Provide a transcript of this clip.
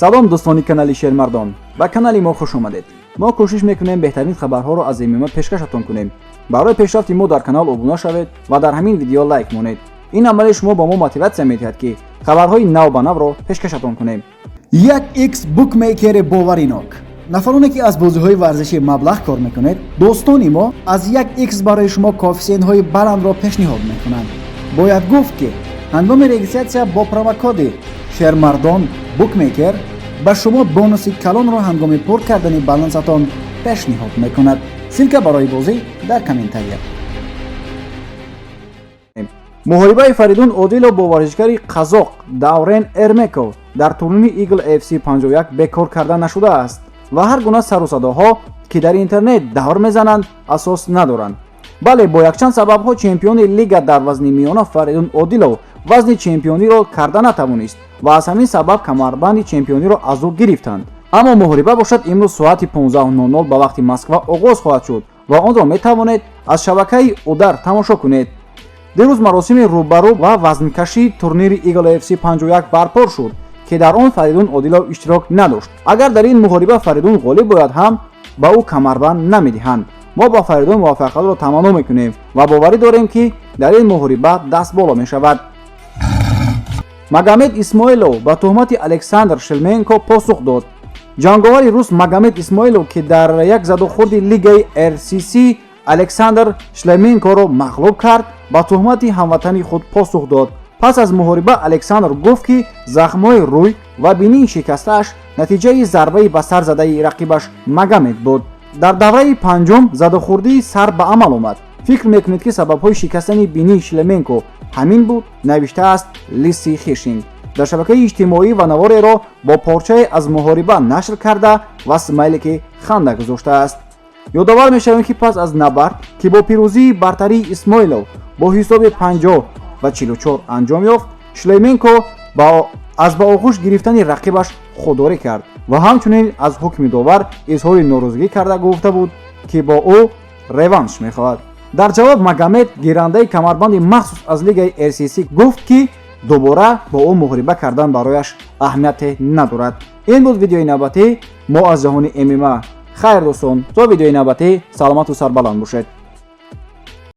салом дӯстони канали Шермардон, ба канали мо хуш омадед. мо кӯшиш мекунем беҳтарин хабарҳоро аз ММА пешкашатон кунем. барои пешрафти мо дар канал обуна шавед ва дар ҳамин видео лайк монед. ин амали шумо ба мо мотиватсия медиҳад ки хабарҳои нав ба навро пешкашатон кунем. 1x букмейкери боваринок. нафароне ки аз бозиҳои варзишӣ маблағ кор мекунед, дӯстони мо аз 1x барои шумо коэффициентҳои баландро пешниҳод мекунанд. бояд гуфт ки ҳангоми регистратсия бо промокоди Шермардон букмейкер ба шумо бонуси калонро ҳангоми пур кардани балансатон пешниҳод мекунад. силка барои бозӣ дар комментария. муҳорибаи Фаридун Одилов бо варзишгари қазоқ Даврен Эрмеков дар турнири Eagle FC 51 бекор карда нашудааст ва ҳар гуна сарусадоҳо ки дар интернет давр мезананд асос надоранд. бале бо якчанд сабабҳо чемпиони лига дар вазни миёна Фаридун Одилов вазни чемпиониро карда натавонист ва аз ҳамин сабаб камарбанди чемпиониро аз ӯ гирифтанд. аммо муҳориба бошад имрӯз соати 15:00 ба вақти Москва оғоз хоҳад шуд ва онро метавонед аз шабакаи удар тамошо кунед. дирӯз маросими рӯбарӯ ва вазнкашии турнири Eagle FC 51 барпо шуд ки дар он Фаридун Одилов иштирок надошт. агар дар ин муҳориба Фаридун ғолиб бояд ҳам ба ӯ камарбанд намедиҳанд. мо ба Фаридун муваффақиятро таманно мекунем ва боварӣ дорем ки дар ин муҳориба даст боло мешавад. Магомед Исмоилов ба тӯҳмати Александр Шелменко посух дод. ҷанговари рус Магомед Исмоилов ки дар як задухурди лигаи RCC Александр Шлеменкоро мағлуб кард, ба тӯҳмати ҳамватани худ посух дод. пас аз муҳориба Александр гуфт ки захмҳои рӯй ва бинии шикастааш натиҷаи зарбаи ба сар задаи рақибаш Магомед буд. дар давраи панҷум задухурдии сар ба амал омад. фикр мекунед ки сабабҳои шикастани бинии Шлеменко ҳамин буд, навиштааст Лиси Хишинг. дар шабакаи иҷтимоӣ ва навореро бо порчае аз муҳориба нашр карда ва смайлики ханда гузоштааст. ёдовар мешавем ки пас аз набард ки бо пирӯзии бартарии Исмоилов бо ҳисоби 50 ва 44 анҷом ёфт, Шлеменко аз ба оғӯш гирифтани рақибаш худдорӣ кард ва ҳамчунин аз ҳукми довар изҳори норӯзигӣ карда гуфта буд ки бо ӯ реванш мехоҳад. дар ҷавоб Магомед гирандаи камарбанди махсус аз лигаи RCC гуфт ки дубора бо ӯ муҳориба кардан барояш аҳамияте надорад. ин буд видеои навбатӣ. мо аз ҷаҳони ММА хайр дӯстон, то видеои навбатӣ саломату сарбаланд бошед.